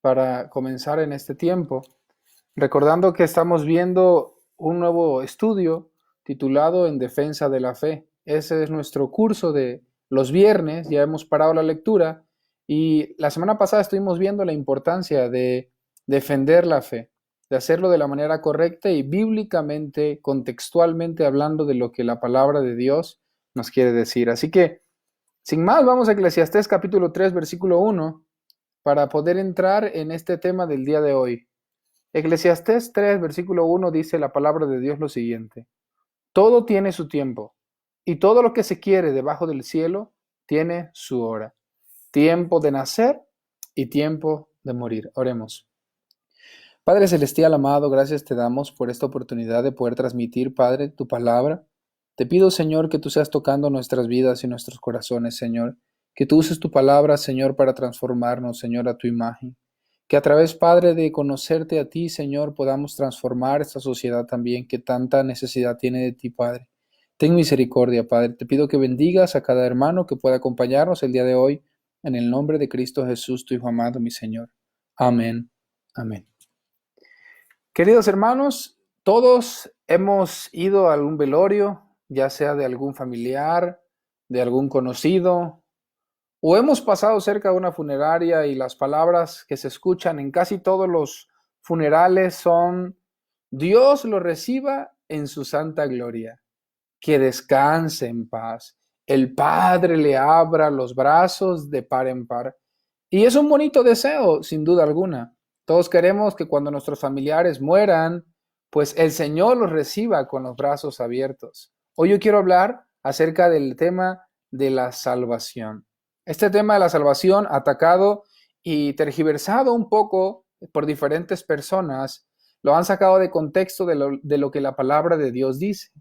para comenzar en este tiempo, recordando que estamos viendo un nuevo estudio titulado En Defensa de la Fe. Ese es nuestro curso de los viernes, ya hemos parado la lectura y la semana pasada estuvimos viendo la importancia de defender la fe, de hacerlo de la manera correcta y bíblicamente, contextualmente hablando de lo que la palabra de Dios nos quiere decir. Así que, sin más, vamos a Eclesiastés capítulo 3, versículo 1, para poder entrar en este tema del día de hoy. Eclesiastés 3, versículo 1 dice la palabra de Dios lo siguiente: todo tiene su tiempo, y todo lo que se quiere debajo del cielo tiene su hora, tiempo de nacer y tiempo de morir. Oremos. Padre Celestial amado, gracias te damos por esta oportunidad de poder transmitir, Padre, tu palabra. Te pido, Señor, que tú seas tocando nuestras vidas y nuestros corazones, Señor. Que tú uses tu palabra, Señor, para transformarnos, Señor, a tu imagen. Que a través, Padre, de conocerte a ti, Señor, podamos transformar esta sociedad también que tanta necesidad tiene de ti, Padre. Ten misericordia, Padre. Te pido que bendigas a cada hermano que pueda acompañarnos el día de hoy. En el nombre de Cristo Jesús, tu Hijo amado, mi Señor. Amén. Amén. Queridos hermanos, todos hemos ido a algún velorio, ya sea de algún familiar, de algún conocido, o hemos pasado cerca de una funeraria y las palabras que se escuchan en casi todos los funerales son: Dios lo reciba en su santa gloria, que descanse en paz, el Padre le abra los brazos de par en par. Y es un bonito deseo, sin duda alguna. Todos queremos que cuando nuestros familiares mueran, pues el Señor los reciba con los brazos abiertos. Hoy yo quiero hablar acerca del tema de la salvación. Este tema de la salvación, atacado y tergiversado un poco por diferentes personas, lo han sacado de contexto de lo que la palabra de Dios dice.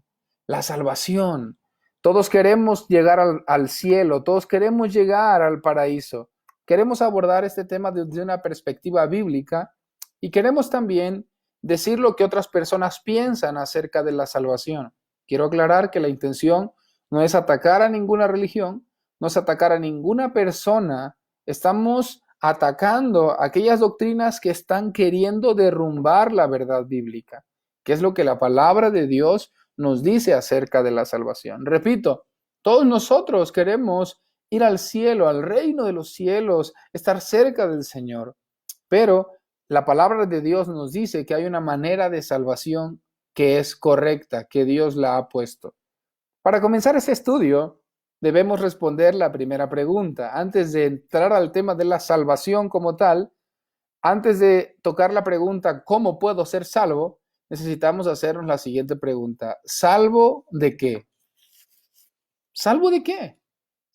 La salvación. Todos queremos llegar al cielo, todos queremos llegar al paraíso. Queremos abordar este tema desde una perspectiva bíblica y queremos también decir lo que otras personas piensan acerca de la salvación. Quiero aclarar que la intención no es atacar a ninguna religión, no es atacar a ninguna persona. Estamos atacando aquellas doctrinas que están queriendo derrumbar la verdad bíblica, que es lo que la palabra de Dios nos dice acerca de la salvación. Repito, todos nosotros queremos ir al cielo, al reino de los cielos, estar cerca del Señor. Pero la palabra de Dios nos dice que hay una manera de salvación que es correcta, que Dios la ha puesto. Para comenzar este estudio, debemos responder la primera pregunta. Antes de entrar al tema de la salvación como tal, antes de tocar la pregunta ¿cómo puedo ser salvo?, necesitamos hacernos la siguiente pregunta: ¿salvo de qué? ¿Salvo de qué?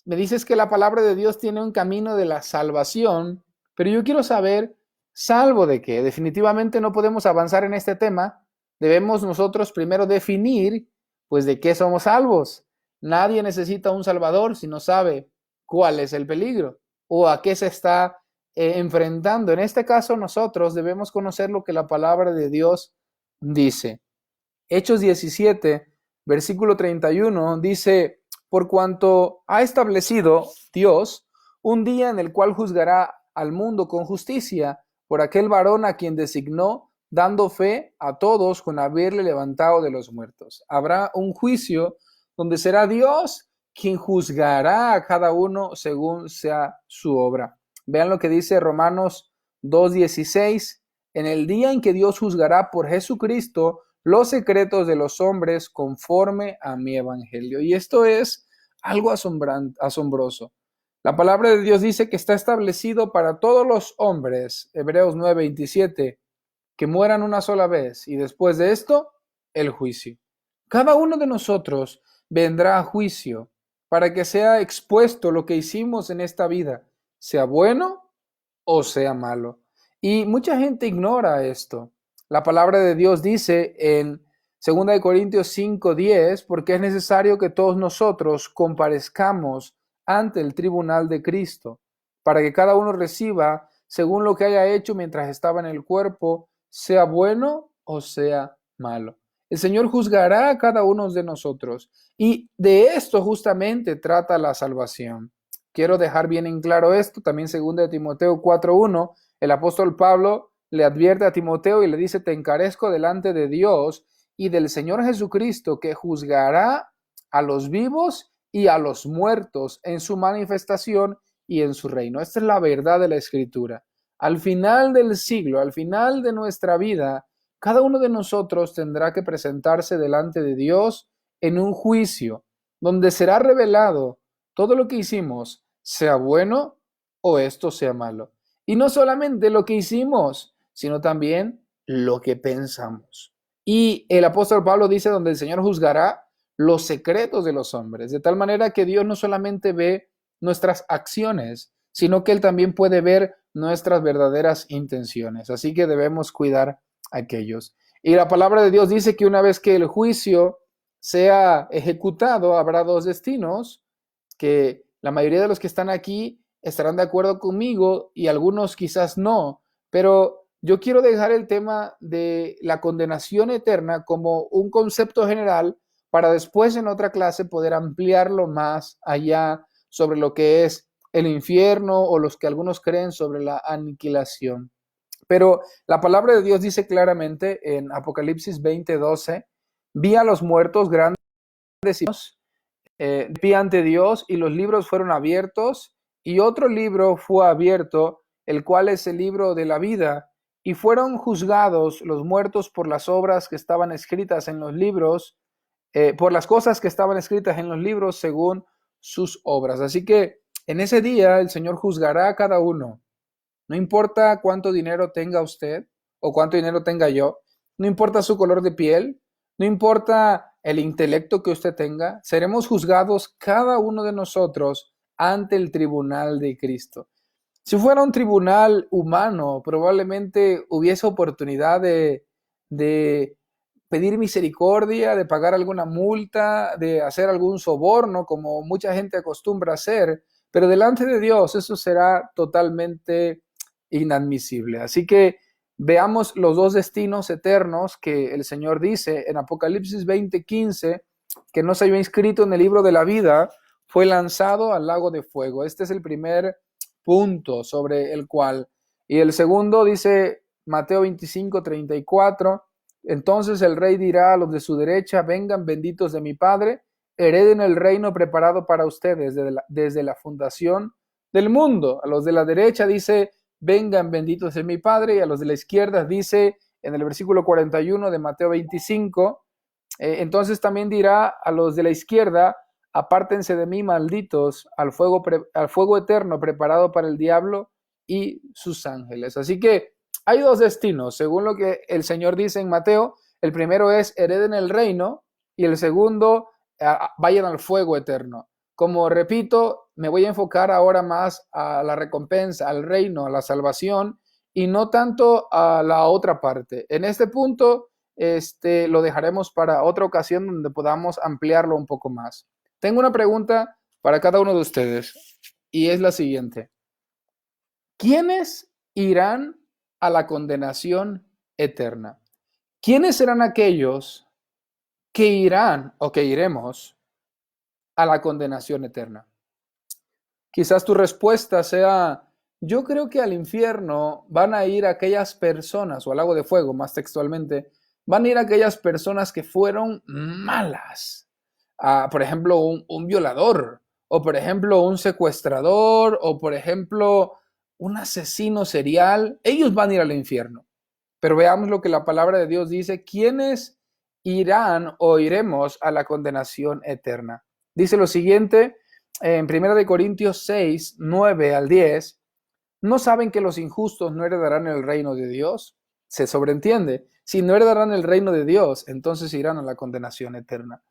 Me dices que la palabra de Dios tiene un camino de la salvación, pero yo quiero saber, ¿salvo de qué? Definitivamente no podemos avanzar en este tema. Debemos nosotros primero definir, pues, de qué somos salvos. Nadie necesita un salvador si no sabe cuál es el peligro o a qué se está enfrentando. En este caso, nosotros debemos conocer lo que la palabra de Dios dice. Hechos 17, versículo 31, dice: por cuanto ha establecido Dios un día en el cual juzgará al mundo con justicia por aquel varón a quien designó, dando fe a todos con haberle levantado de los muertos. Habrá un juicio donde será Dios quien juzgará a cada uno según sea su obra. Vean lo que dice Romanos 2:16: en el día en que Dios juzgará por Jesucristo los secretos de los hombres conforme a mi evangelio. Y esto es algo asombroso. La palabra de Dios dice que está establecido para todos los hombres, Hebreos 9:27, que mueran una sola vez y después de esto, el juicio. Cada uno de nosotros vendrá a juicio para que sea expuesto lo que hicimos en esta vida, sea bueno o sea malo. Y mucha gente ignora esto. La palabra de Dios dice en 2 Corintios 5:10, porque es necesario que todos nosotros comparezcamos ante el tribunal de Cristo, para que cada uno reciba según lo que haya hecho mientras estaba en el cuerpo, sea bueno o sea malo. El Señor juzgará a cada uno de nosotros y de esto justamente trata la salvación. Quiero dejar bien en claro esto, también 2 Timoteo 4:1 el apóstol Pablo le advierte a Timoteo y le dice: te encarezco delante de Dios y del Señor Jesucristo, que juzgará a los vivos y a los muertos en su manifestación y en su reino. Esta es la verdad de la Escritura. Al final del siglo, al final de nuestra vida, cada uno de nosotros tendrá que presentarse delante de Dios en un juicio, donde será revelado todo lo que hicimos, sea bueno o esto sea malo. Y no solamente lo que hicimos, sino también lo que pensamos. Y el apóstol Pablo dice: donde el Señor juzgará los secretos de los hombres, de tal manera que Dios no solamente ve nuestras acciones, sino que Él también puede ver nuestras verdaderas intenciones. Así que debemos cuidar a aquellos. Y la palabra de Dios dice que una vez que el juicio sea ejecutado, habrá dos destinos, que la mayoría de los que están aquí estarán de acuerdo conmigo y algunos quizás no, pero yo quiero dejar el tema de la condenación eterna como un concepto general para después en otra clase poder ampliarlo más allá sobre lo que es el infierno o los que algunos creen sobre la aniquilación. Pero la palabra de Dios dice claramente en Apocalipsis 20:12: vi a los muertos grandes de pie ante Dios, y los libros fueron abiertos, y otro libro fue abierto, el cual es el libro de la vida, y fueron juzgados los muertos por las obras que estaban escritas en los libros, por las cosas que estaban escritas en los libros según sus obras. Así que en ese día el Señor juzgará a cada uno. No importa cuánto dinero tenga usted o cuánto dinero tenga yo, no importa su color de piel, no importa el intelecto que usted tenga, seremos juzgados cada uno de nosotros ante el tribunal de Cristo. Si fuera un tribunal humano, probablemente hubiese oportunidad de pedir misericordia, de pagar alguna multa, de hacer algún soborno, como mucha gente acostumbra hacer, pero delante de Dios eso será totalmente inadmisible. Así que veamos los dos destinos eternos que el Señor dice en Apocalipsis 20:15, que no se había inscrito en el libro de la vida, fue lanzado al lago de fuego. Este es el primer punto sobre el cual. Y el segundo dice Mateo 25:34, entonces el rey dirá a los de su derecha: vengan benditos de mi Padre, hereden el reino preparado para ustedes desde la fundación del mundo. A los de la derecha dice: vengan benditos de mi Padre, y a los de la izquierda dice en el versículo 41 de Mateo 25, entonces también dirá a los de la izquierda: apártense de mí, malditos, al fuego eterno preparado para el diablo y sus ángeles. Así que hay dos destinos, según lo que el Señor dice en Mateo. El primero es: hereden el reino, y el segundo, vayan al fuego eterno. Como repito, me voy a enfocar ahora más a la recompensa, al reino, a la salvación, y no tanto a la otra parte. En este punto, lo dejaremos para otra ocasión donde podamos ampliarlo un poco más. Tengo una pregunta para cada uno de ustedes, y es la siguiente: ¿quiénes irán a la condenación eterna? ¿Quiénes serán aquellos que irán o que iremos a la condenación eterna? Quizás tu respuesta sea: yo creo que al infierno van a ir aquellas personas, o al lago de fuego más textualmente, van a ir aquellas personas que fueron malas. Por ejemplo, un violador, o por ejemplo, un secuestrador, o por ejemplo, un asesino serial. Ellos van a ir al infierno. Pero veamos lo que la palabra de Dios dice: ¿quiénes irán o iremos a la condenación eterna? Dice lo siguiente en 1 Corintios 6, 9 al 10, ¿no saben que los injustos no heredarán el reino de Dios? Se sobreentiende, si no heredarán el reino de Dios, entonces irán a la condenación eterna.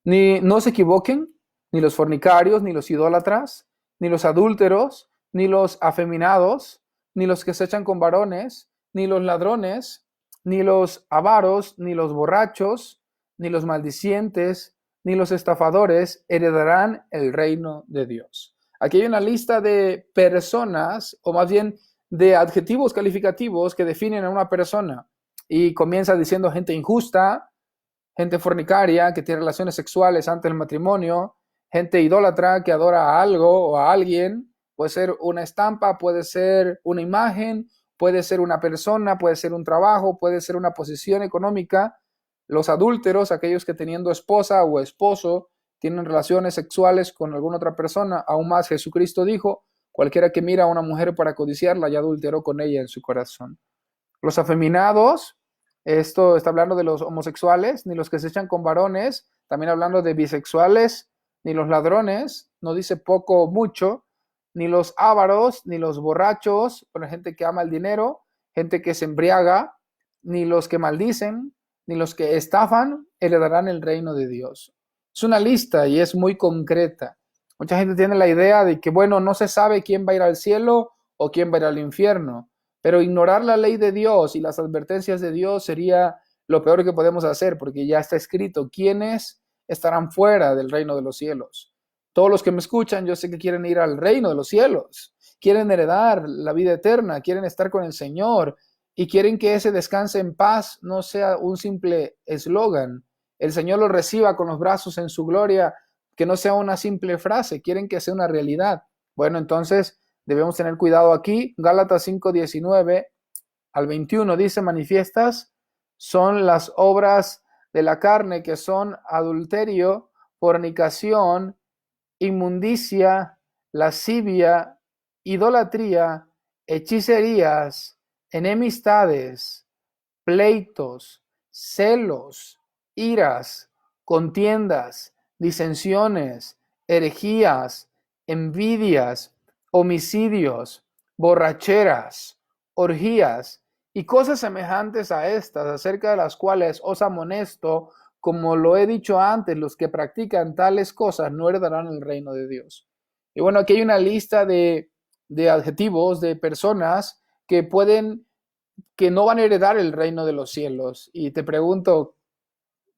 No se equivoquen, ni los fornicarios, ni los idólatras, ni los adúlteros, ni los afeminados, ni los que se echan con varones, ni los ladrones, ni los avaros, ni los borrachos, ni los maldicientes, ni los estafadores heredarán el reino de Dios. Aquí hay una lista de personas, o más bien de adjetivos calificativos que definen a una persona. Y comienza diciendo: gente injusta, gente fornicaria que tiene relaciones sexuales antes del matrimonio, gente idólatra que adora a algo o a alguien. Puede ser una estampa, puede ser una imagen, puede ser una persona, puede ser un trabajo, puede ser una posición económica. Los adúlteros, aquellos que teniendo esposa o esposo tienen relaciones sexuales con alguna otra persona, aún más Jesucristo dijo, cualquiera que mira a una mujer para codiciarla ya adulteró con ella en su corazón. Los afeminados, esto está hablando de los homosexuales, ni los que se echan con varones, también hablando de bisexuales, ni los ladrones, no dice poco o mucho, ni los ávaros, ni los borrachos, por gente que ama el dinero, gente que se embriaga, ni los que maldicen, ni los que estafan, heredarán el reino de Dios. Es una lista y es muy concreta. Mucha gente tiene la idea de que, bueno, no se sabe quién va a ir al cielo o quién va a ir al infierno. Pero ignorar la ley de Dios y las advertencias de Dios sería lo peor que podemos hacer, porque ya está escrito quiénes estarán fuera del reino de los cielos. Todos los que me escuchan, yo sé que quieren ir al reino de los cielos, quieren heredar la vida eterna, quieren estar con el Señor y quieren que ese descanse en paz no sea un simple eslogan. El Señor los reciba con los brazos en su gloria, que no sea una simple frase, quieren que sea una realidad. Bueno, entonces debemos tener cuidado aquí. Gálatas 5:19 al 21 dice, manifiestas son las obras de la carne, que son adulterio, fornicación, inmundicia, lascivia, idolatría, hechicerías, enemistades, pleitos, celos, iras, contiendas, disensiones, herejías, envidias, homicidios, borracheras, orgías y cosas semejantes a estas, acerca de las cuales os amonesto, como lo he dicho antes, los que practican tales cosas no heredarán el reino de Dios. Y bueno, aquí hay una lista de adjetivos, de personas que no van a heredar el reino de los cielos. Y te pregunto,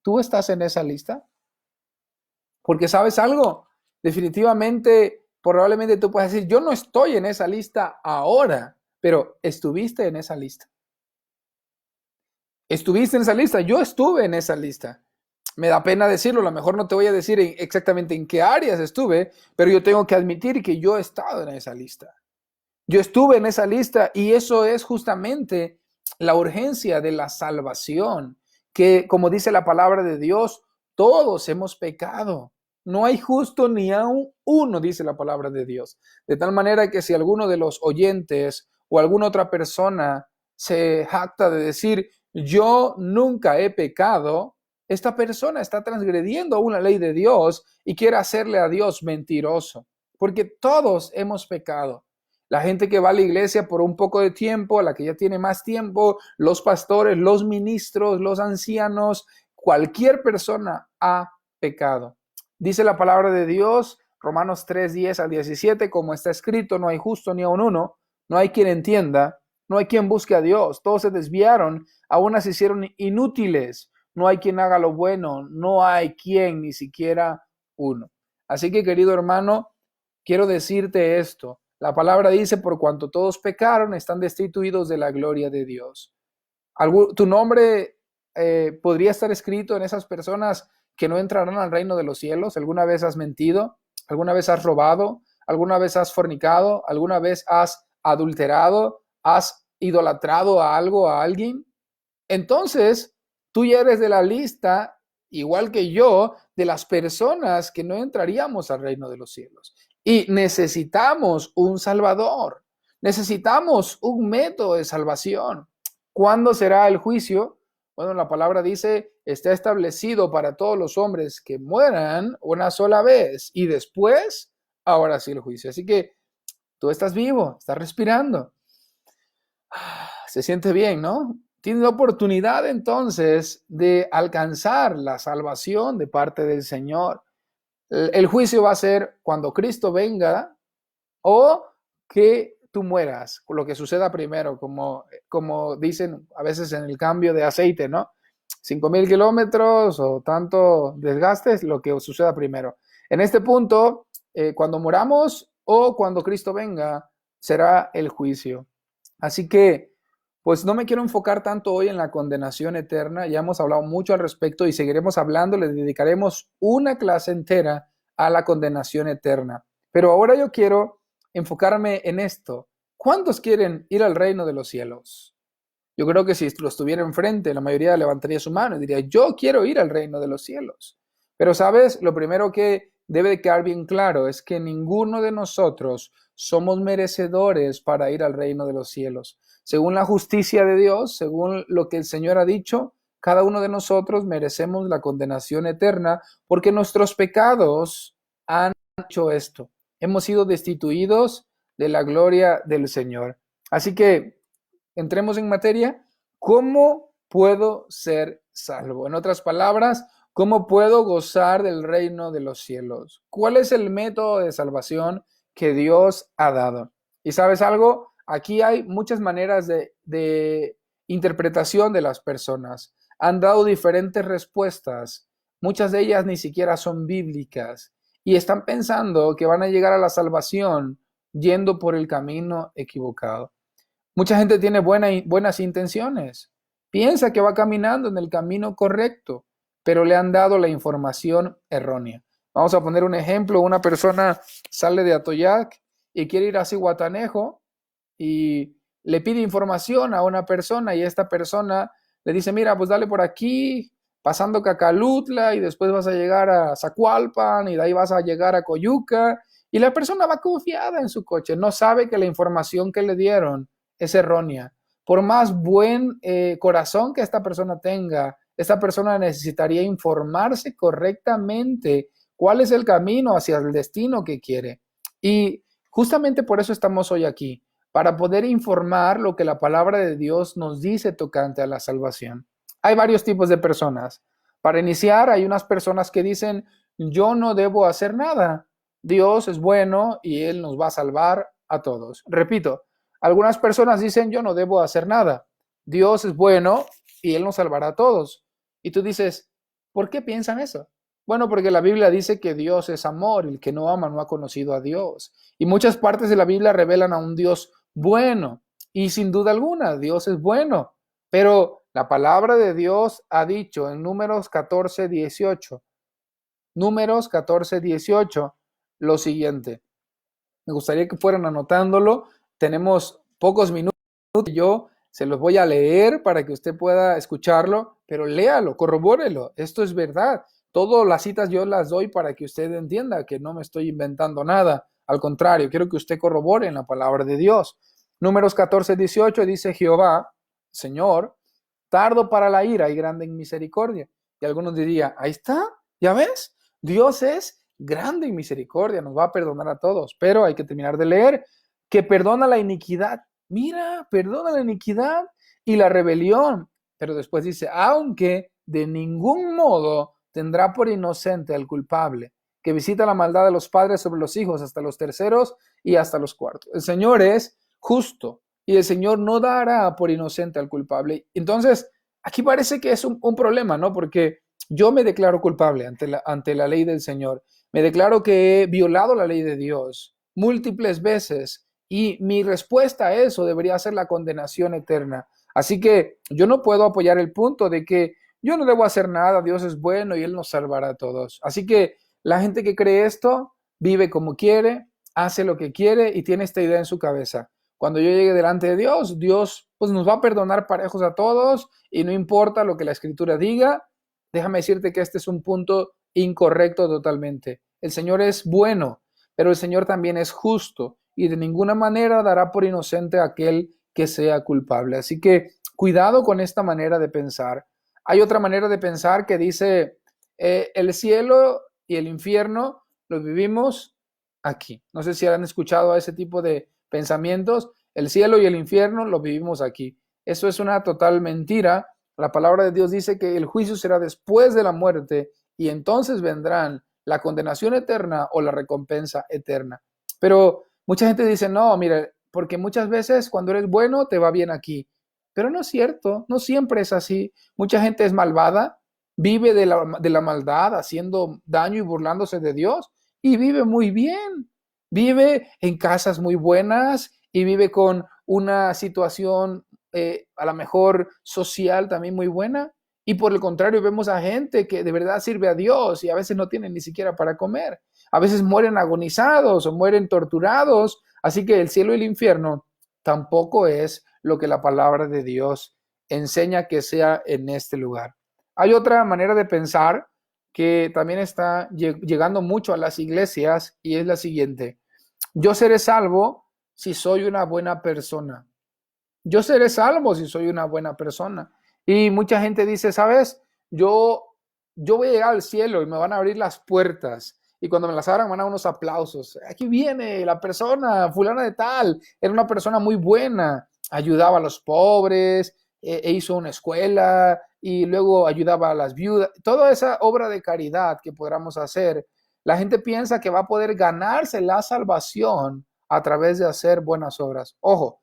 ¿tú estás en esa lista? Porque sabes algo, definitivamente, probablemente tú puedas decir, yo no estoy en esa lista ahora, pero estuviste en esa lista. Estuviste en esa lista, yo estuve en esa lista. Me da pena decirlo, a lo mejor no te voy a decir exactamente en qué áreas estuve, pero yo tengo que admitir que yo he estado en esa lista. Yo estuve en esa lista y eso es justamente la urgencia de la salvación, que como dice la palabra de Dios, todos hemos pecado. No hay justo ni aun uno, dice la palabra de Dios. De tal manera que si alguno de los oyentes o alguna otra persona se jacta de decir, yo nunca he pecado, esta persona está transgrediendo una ley de Dios y quiere hacerle a Dios mentiroso, porque todos hemos pecado. La gente que va a la iglesia por un poco de tiempo, la que ya tiene más tiempo, los pastores, los ministros, los ancianos, cualquier persona ha pecado. Dice la palabra de Dios, Romanos 3:10 al 17, como está escrito, no hay justo ni aun uno, no hay quien entienda, no hay quien busque a Dios, todos se desviaron, aún se hicieron inútiles, no hay quien haga lo bueno, no hay quien, ni siquiera uno. Así que, querido hermano, quiero decirte esto. La palabra dice, por cuanto todos pecaron, están destituidos de la gloria de Dios. Tu nombre podría estar escrito en esas personas que no entrarán al reino de los cielos. ¿Alguna vez has mentido? ¿Alguna vez has robado? ¿Alguna vez has fornicado? ¿Alguna vez has adulterado? ¿Has idolatrado a algo, a alguien? Entonces, tú ya eres de la lista, igual que yo, de las personas que no entraríamos al reino de los cielos. Y necesitamos un Salvador, necesitamos un método de salvación. ¿Cuándo será el juicio? Bueno, la palabra dice, está establecido para todos los hombres que mueran una sola vez y después, ahora sí el juicio. Así que tú estás vivo, estás respirando. Se siente bien, ¿no? Tienes la oportunidad entonces de alcanzar la salvación de parte del Señor. El juicio va a ser cuando Cristo venga o que tú mueras, lo que suceda primero, como dicen a veces en el cambio de aceite, ¿no? 5,000 kilómetros o tanto desgaste es lo que suceda primero. En este punto, cuando moramos o cuando Cristo venga, será el juicio. Así que, pues no me quiero enfocar tanto hoy en la condenación eterna, ya hemos hablado mucho al respecto y seguiremos hablando, le dedicaremos una clase entera a la condenación eterna. Pero ahora yo quiero enfocarme en esto. ¿Cuántos quieren ir al reino de los cielos? Yo creo que si lo estuviera enfrente, la mayoría levantaría su mano y diría, yo quiero ir al reino de los cielos. Pero, ¿sabes? Lo primero que debe de quedar bien claro es que ninguno de nosotros somos merecedores para ir al reino de los cielos. Según la justicia de Dios, según lo que el Señor ha dicho, cada uno de nosotros merecemos la condenación eterna porque nuestros pecados han hecho esto. Hemos sido destituidos de la gloria del Señor. Así que entremos en materia. ¿Cómo puedo ser salvo? En otras palabras, ¿cómo puedo gozar del reino de los cielos? ¿Cuál es el método de salvación que Dios ha dado? Y sabes algo, aquí hay muchas maneras de interpretación de las personas. Han dado diferentes respuestas. Muchas de ellas ni siquiera son bíblicas. Y están pensando que van a llegar a la salvación yendo por el camino equivocado. Mucha gente tiene buenas intenciones, piensa que va caminando en el camino correcto, pero le han dado la información errónea. Vamos a poner un ejemplo, una persona sale de Atoyac y quiere ir a Zihuatanejo y le pide información a una persona y esta persona le dice, mira, pues dale por aquí, pasando Cacalutla y después vas a llegar a Zacualpan y de ahí vas a llegar a Coyuca y la persona va confiada en su coche, no sabe que la información que le dieron es errónea. Por más buen corazón que esta persona tenga, esta persona necesitaría informarse correctamente cuál es el camino hacia el destino que quiere. Y justamente por eso estamos hoy aquí, para poder informar lo que la palabra de Dios nos dice tocante a la salvación. Hay varios tipos de personas. Para iniciar, hay unas personas que dicen, yo no debo hacer nada. Dios es bueno y Él nos va a salvar a todos. Repito, algunas personas dicen, yo no debo hacer nada. Dios es bueno y Él nos salvará a todos. Y tú dices, ¿por qué piensan eso? Bueno, porque la Biblia dice que Dios es amor y el que no ama no ha conocido a Dios. Y muchas partes de la Biblia revelan a un Dios bueno. Y sin duda alguna, Dios es bueno. Pero la palabra de Dios ha dicho en Números 14:18, Números 14:18, lo siguiente. Me gustaría que fueran anotándolo. Tenemos pocos minutos y yo se los voy a leer para que usted pueda escucharlo, pero léalo, corrobórelo. Esto es verdad. Todas las citas yo las doy para que usted entienda que no me estoy inventando nada. Al contrario, quiero que usted corrobore en la palabra de Dios. Números 14:18 dice Jehová, Señor, tardo para la ira y grande en misericordia. Y algunos dirían, ahí está, ¿ya ves? Dios es grande en misericordia, nos va a perdonar a todos, pero hay que terminar de leer que perdona la iniquidad. Mira, perdona la iniquidad y la rebelión. Pero después dice, aunque de ningún modo tendrá por inocente al culpable, que visita la maldad de los padres sobre los hijos hasta los terceros y hasta los cuartos. El Señor es justo y el Señor no dará por inocente al culpable. Entonces, aquí parece que es un problema, ¿no? Porque yo me declaro culpable ante la ley del Señor. Me declaro que he violado la ley de Dios múltiples veces y mi respuesta a eso debería ser la condenación eterna. Así que yo no puedo apoyar el punto de que yo no debo hacer nada, Dios es bueno y Él nos salvará a todos. Así que la gente que cree esto vive como quiere, hace lo que quiere y tiene esta idea en su cabeza. Cuando yo llegue delante de Dios, Dios pues nos va a perdonar parejos a todos y no importa lo que la Escritura diga. Déjame decirte que este es un punto incorrecto totalmente. El Señor es bueno, pero el Señor también es justo y de ninguna manera dará por inocente a aquel que sea culpable. Así que cuidado con esta manera de pensar. Hay otra manera de pensar que dice, el cielo y el infierno los vivimos aquí. No sé si han escuchado a ese tipo de pensamientos. El cielo y el infierno los vivimos aquí. Eso es una total mentira. La palabra de Dios dice que el juicio será después de la muerte y entonces vendrán la condenación eterna o la recompensa eterna. Pero mucha gente dice, no, mira, porque muchas veces cuando eres bueno te va bien aquí. Pero no es cierto, no siempre es así. Mucha gente es malvada, vive de la maldad, haciendo daño y burlándose de Dios, y vive muy bien. Vive en casas muy buenas y vive con una situación a lo mejor social también muy buena. Y por el contrario, vemos a gente que de verdad sirve a Dios y a veces no tienen ni siquiera para comer. A veces mueren agonizados o mueren torturados. Así que el cielo y el infierno tampoco es lo que la palabra de Dios enseña que sea en este lugar. Hay otra manera de pensar que también está llegando mucho a las iglesias y es la siguiente: yo seré salvo si soy una buena persona. Yo seré salvo si soy una buena persona. Y mucha gente dice, ¿sabes? Yo voy a llegar al cielo y me van a abrir las puertas. Y cuando me las abran van a dar unos aplausos. Aquí viene la persona, fulana de tal. Era una persona muy buena. Ayudaba a los pobres, hizo una escuela y luego ayudaba a las viudas. Toda esa obra de caridad que podamos hacer, la gente piensa que va a poder ganarse la salvación a través de hacer buenas obras. Ojo,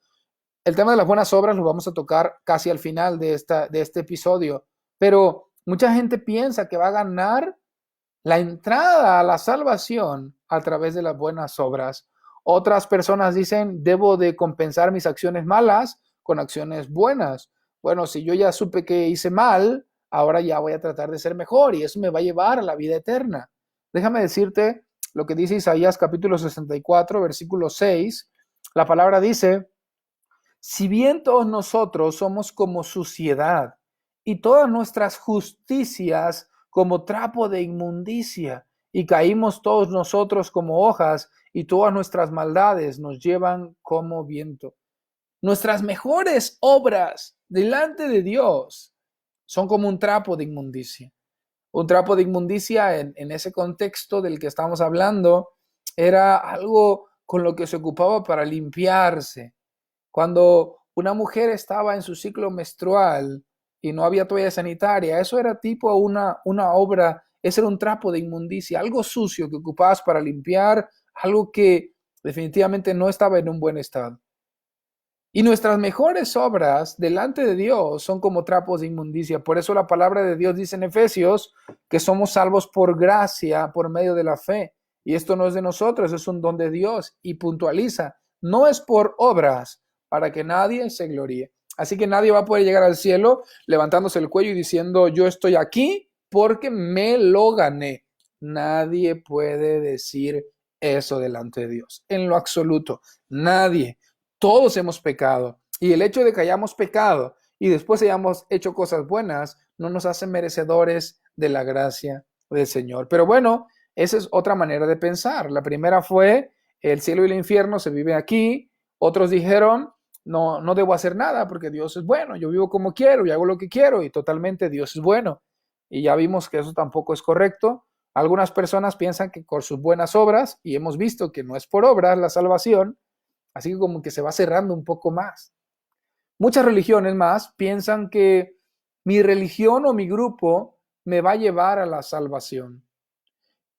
el tema de las buenas obras lo vamos a tocar casi al final de este episodio, pero mucha gente piensa que va a ganar la entrada a la salvación a través de las buenas obras. Otras personas dicen, debo de compensar mis acciones malas con acciones buenas. Bueno, si yo ya supe que hice mal, ahora ya voy a tratar de ser mejor y eso me va a llevar a la vida eterna. Déjame decirte lo que dice Isaías capítulo 64, versículo 6. La palabra dice, si bien todos nosotros somos como suciedad y todas nuestras justicias como trapo de inmundicia, y caímos todos nosotros como hojas, y todas nuestras maldades nos llevan como viento. Nuestras mejores obras delante de Dios son como un trapo de inmundicia. Un trapo de inmundicia en ese contexto del que estamos hablando era algo con lo que se ocupaba para limpiarse. Cuando una mujer estaba en su ciclo menstrual y no había toalla sanitaria, eso era tipo una obra, ese era un trapo de inmundicia, algo sucio que ocupabas para limpiar, algo que definitivamente no estaba en un buen estado. Y nuestras mejores obras delante de Dios son como trapos de inmundicia. Por eso la palabra de Dios dice en Efesios que somos salvos por gracia, por medio de la fe. Y esto no es de nosotros, es un don de Dios. Y puntualiza, no es por obras para que nadie se gloríe. Así que nadie va a poder llegar al cielo levantándose el cuello y diciendo, yo estoy aquí porque me lo gané. Nadie puede decir eso delante de Dios, en lo absoluto. Nadie. Todos hemos pecado y el hecho de que hayamos pecado y después hayamos hecho cosas buenas no nos hace merecedores de la gracia del Señor. Pero bueno, esa es otra manera de pensar. La primera fue el cielo y el infierno se vive aquí. Otros dijeron, no debo hacer nada porque Dios es bueno. Yo vivo como quiero y hago lo que quiero y totalmente Dios es bueno. Y ya vimos que eso tampoco es correcto. Algunas personas piensan que por sus buenas obras, y hemos visto que no es por obras la salvación, así que como que se va cerrando un poco más. Muchas religiones más piensan que mi religión o mi grupo me va a llevar a la salvación.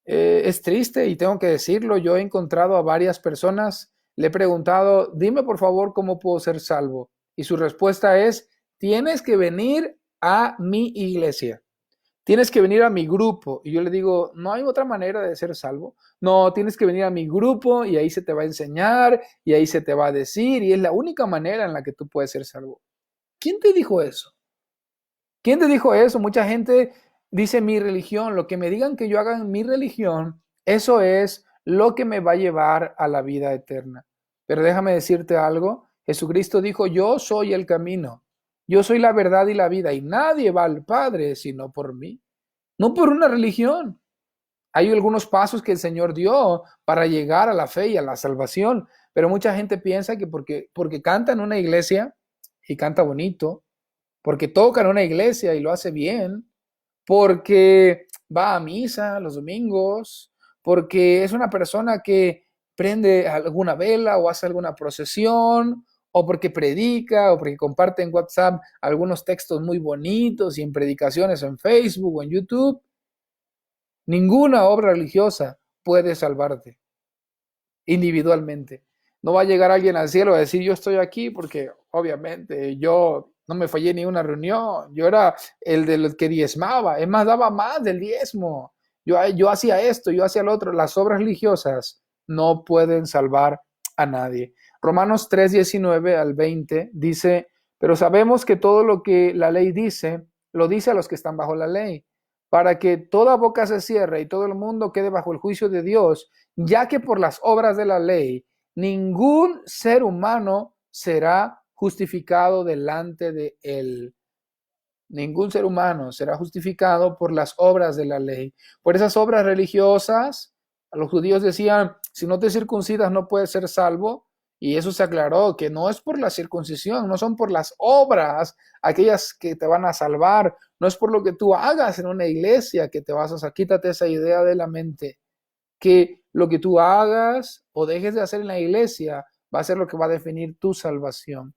Es triste y tengo que decirlo, yo he encontrado a varias personas, le he preguntado, dime por favor cómo puedo ser salvo. Y su respuesta es, tienes que venir a mi iglesia. Tienes que venir a mi grupo. Y yo le digo, no hay otra manera de ser salvo. No, tienes que venir a mi grupo y ahí se te va a enseñar y ahí se te va a decir y es la única manera en la que tú puedes ser salvo. ¿Quién te dijo eso? ¿Quién te dijo eso? Mucha gente dice mi religión, lo que me digan que yo haga en mi religión, eso es lo que me va a llevar a la vida eterna. Pero déjame decirte algo, Jesucristo dijo, yo soy el camino, yo soy la verdad y la vida y nadie va al Padre sino por mí, no por una religión. Hay algunos pasos que el Señor dio para llegar a la fe y a la salvación, pero mucha gente piensa que porque canta en una iglesia y canta bonito, porque toca en una iglesia y lo hace bien, porque va a misa los domingos, porque es una persona que prende alguna vela o hace alguna procesión, o porque predica, o porque comparte en WhatsApp algunos textos muy bonitos y en predicaciones en Facebook o en YouTube. Ninguna obra religiosa puede salvarte individualmente. No va a llegar alguien al cielo a decir yo estoy aquí porque obviamente yo no me fallé ni una reunión, yo era el del que diezmaba, es más, daba más del diezmo, yo hacía esto, yo hacía lo otro. Las obras religiosas no pueden salvar a nadie. Romanos 3:19 al 20 dice, pero sabemos que todo lo que la ley dice, lo dice a los que están bajo la ley, para que toda boca se cierre y todo el mundo quede bajo el juicio de Dios, ya que por las obras de la ley ningún ser humano será justificado delante de él. Ningún ser humano será justificado por las obras de la ley. Por esas obras religiosas, a los judíos decían, si no te circuncidas no puedes ser salvo. Y eso se aclaró, que no es por la circuncisión, no son por las obras aquellas que te van a salvar, no es por lo que tú hagas en una iglesia que te vas a... Quítate esa idea de la mente, que lo que tú hagas o dejes de hacer en la iglesia va a ser lo que va a definir tu salvación.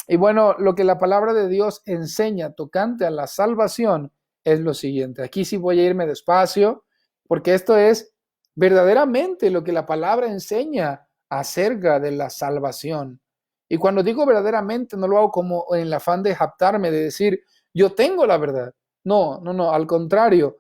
Y bueno, lo que la palabra de Dios enseña tocante a la salvación es lo siguiente. Aquí sí voy a irme despacio, porque esto es verdaderamente lo que la palabra enseña acerca de la salvación. Y cuando digo verdaderamente, no lo hago como en el afán de jactarme, de decir, yo tengo la verdad. No, no, no, al contrario,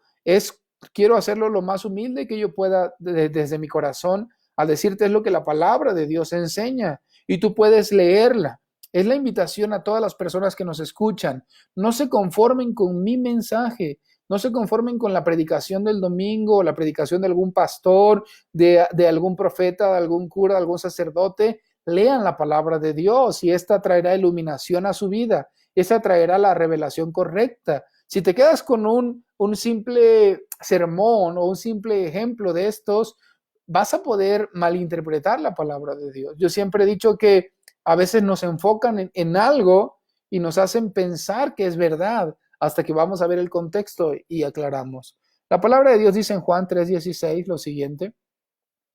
quiero hacerlo lo más humilde que yo pueda desde mi corazón, al decirte es lo que la palabra de Dios enseña. Y tú puedes leerla. Es la invitación a todas las personas que nos escuchan. No se conformen con mi mensaje, no se conformen con la predicación del domingo, la predicación de algún pastor, de algún profeta, de algún cura, de algún sacerdote. Lean la palabra de Dios y esta traerá iluminación a su vida. Esta traerá la revelación correcta. Si te quedas con un simple sermón o un simple ejemplo de estos, vas a poder malinterpretar la palabra de Dios. Yo siempre he dicho que a veces nos enfocan en algo y nos hacen pensar que es verdad hasta que vamos a ver el contexto y aclaramos. La palabra de Dios dice en Juan 3:16 lo siguiente.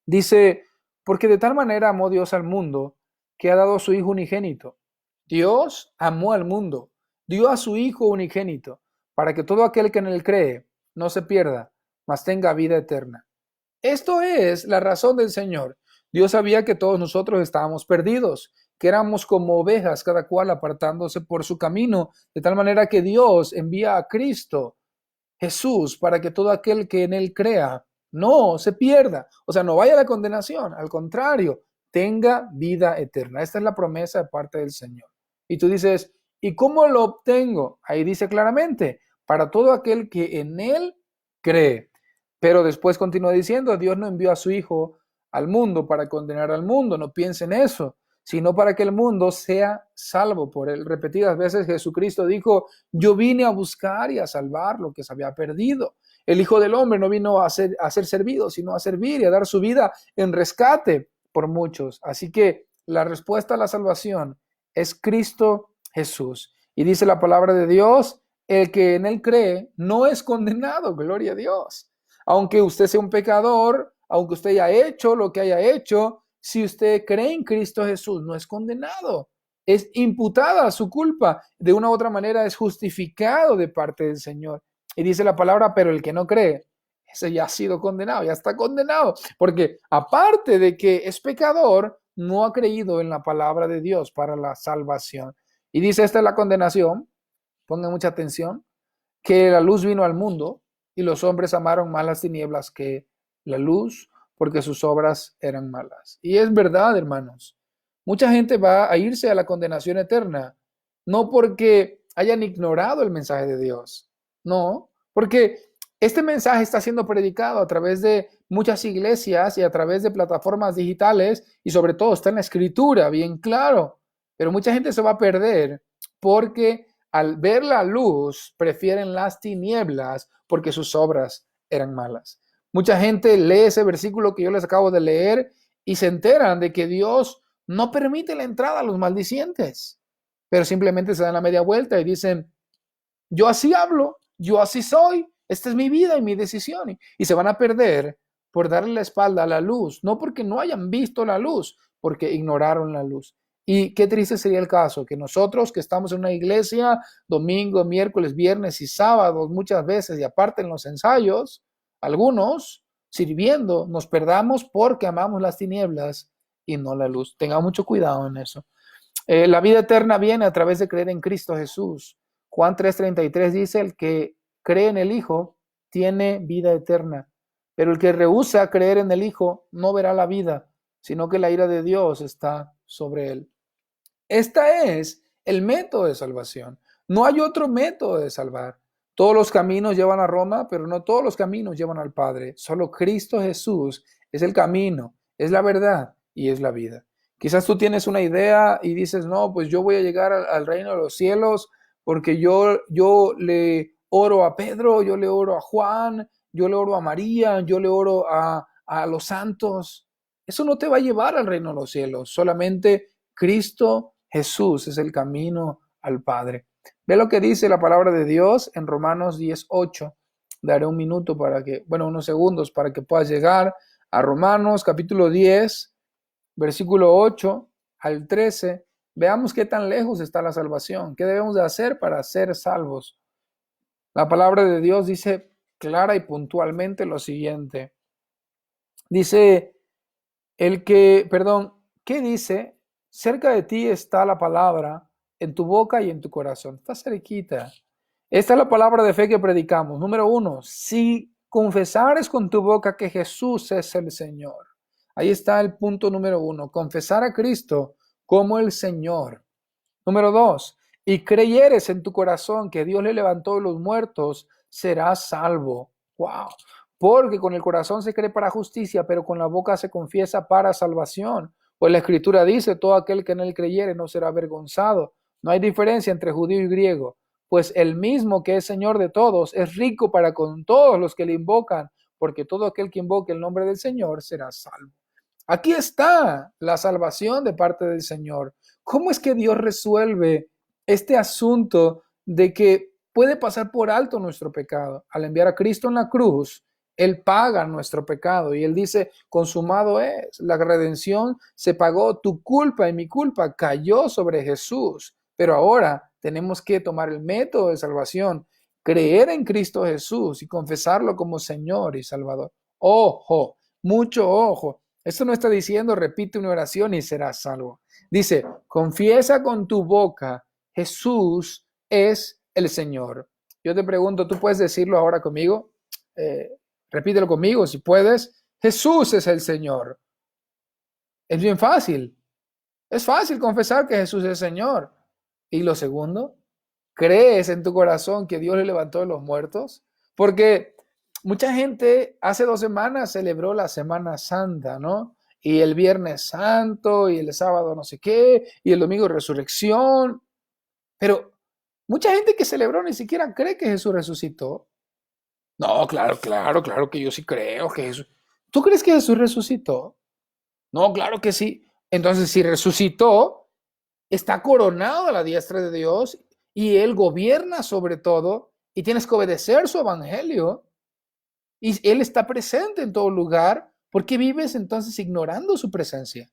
Dice, porque de tal manera amó Dios al mundo que ha dado a su Hijo unigénito. Dios amó al mundo, dio a su Hijo unigénito, para que todo aquel que en él cree no se pierda, mas tenga vida eterna. Esto es la razón del Señor. Dios sabía que todos nosotros estábamos perdidos, que éramos como ovejas, cada cual apartándose por su camino, de tal manera que Dios envía a Cristo, Jesús, para que todo aquel que en él crea no se pierda, o sea, no vaya a la condenación, al contrario, tenga vida eterna. Esta es la promesa de parte del Señor. Y tú dices, ¿y cómo lo obtengo? Ahí dice claramente, para todo aquel que en él cree. Pero después continúa diciendo, Dios no envió a su Hijo al mundo para condenar al mundo, no piensen eso, sino para que el mundo sea salvo por él. Repetidas veces Jesucristo dijo, yo vine a buscar y a salvar lo que se había perdido. El Hijo del Hombre no vino a ser servido, sino a servir y a dar su vida en rescate por muchos. Así que la respuesta a la salvación es Cristo Jesús. Y dice la palabra de Dios, el que en él cree no es condenado, gloria a Dios. Aunque usted sea un pecador, aunque usted haya hecho lo que haya hecho, si usted cree en Cristo Jesús, no es condenado. Es imputada su culpa. De una u otra manera es justificado de parte del Señor. Y dice la palabra, pero el que no cree, ese ya ha sido condenado, ya está condenado. Porque aparte de que es pecador, no ha creído en la palabra de Dios para la salvación. Y dice, esta es la condenación, pongan mucha atención, que la luz vino al mundo y los hombres amaron más las tinieblas que la luz porque sus obras eran malas. Y es verdad, hermanos. Mucha gente va a irse a la condenación eterna, no porque hayan ignorado el mensaje de Dios, no, porque este mensaje está siendo predicado a través de muchas iglesias y a través de plataformas digitales y sobre todo está en la escritura, bien claro, pero mucha gente se va a perder porque al ver la luz prefieren las tinieblas porque sus obras eran malas. Mucha gente lee ese versículo que yo les acabo de leer y se enteran de que Dios no permite la entrada a los maldicientes, pero simplemente se dan la media vuelta y dicen, yo así hablo, yo así soy, esta es mi vida y mi decisión. Y se van a perder por darle la espalda a la luz, no porque no hayan visto la luz, porque ignoraron la luz. Y qué triste sería el caso que nosotros que estamos en una iglesia domingo, miércoles, viernes y sábados muchas veces y aparte en los ensayos, algunos sirviendo, nos perdamos porque amamos las tinieblas y no la luz. Tengamos mucho cuidado en eso. La vida eterna viene a través de creer en Cristo Jesús. Juan 3:33 dice, el que cree en el Hijo tiene vida eterna, pero el que rehúsa creer en el Hijo no verá la vida, sino que la ira de Dios está sobre él. Este es el método de salvación. No hay otro método de salvar. Todos los caminos llevan a Roma, pero no todos los caminos llevan al Padre. Solo Cristo Jesús es el camino, es la verdad y es la vida. Quizás tú tienes una idea y dices, no, pues yo voy a llegar al reino de los cielos porque yo le oro a Pedro, yo le oro a Juan, yo le oro a María, yo le oro a los santos. Eso no te va a llevar al reino de los cielos. Solamente Cristo Jesús es el camino al Padre. Ve lo que dice la palabra de Dios en Romanos 10:8. Daré un minuto para que, bueno, unos segundos para que puedas llegar a Romanos capítulo 10, versículo 8 al 13. Veamos qué tan lejos está la salvación. ¿Qué debemos de hacer para ser salvos? La palabra de Dios dice clara y puntualmente lo siguiente. Dice ¿qué dice? Cerca de ti está la palabra, en tu boca y en tu corazón. Está cerquita. Esta es la palabra de fe que predicamos. Número 1, si confesares con tu boca que Jesús es el Señor. Ahí está el punto número 1, confesar a Cristo como el Señor. Número 2, y creyeres en tu corazón que Dios le levantó de los muertos, serás salvo. Wow. Porque con el corazón se cree para justicia, pero con la boca se confiesa para salvación. Pues la Escritura dice, todo aquel que en él creyere no será avergonzado. No hay diferencia entre judío y griego, pues el mismo que es Señor de todos es rico para con todos los que le invocan, porque todo aquel que invoque el nombre del Señor será salvo. Aquí está la salvación de parte del Señor. ¿Cómo es que Dios resuelve este asunto de que puede pasar por alto nuestro pecado? Al enviar a Cristo en la cruz, Él paga nuestro pecado y Él dice, consumado es, la redención se pagó, tu culpa y mi culpa cayó sobre Jesús. Pero ahora tenemos que tomar el método de salvación, creer en Cristo Jesús y confesarlo como Señor y Salvador. Ojo, mucho ojo. Esto no está diciendo repite una oración y serás salvo. Dice, confiesa con tu boca, Jesús es el Señor. Yo te pregunto, ¿tú puedes decirlo ahora conmigo? Repítelo conmigo si puedes. Jesús es el Señor. Es bien fácil. Es fácil confesar que Jesús es el Señor. Y lo segundo, ¿crees en tu corazón que Dios le levantó de los muertos? Porque mucha gente hace 2 semanas celebró la Semana Santa, ¿no? Y el Viernes Santo, y el sábado no sé qué, y el domingo resurrección. Pero mucha gente que celebró ni siquiera cree que Jesús resucitó. No, claro que yo sí creo que Jesús. ¿Tú crees que Jesús resucitó? No, claro que sí. Entonces, si resucitó, está coronado a la diestra de Dios y Él gobierna sobre todo y tienes que obedecer su evangelio y Él está presente en todo lugar. ¿Por qué vives entonces ignorando su presencia?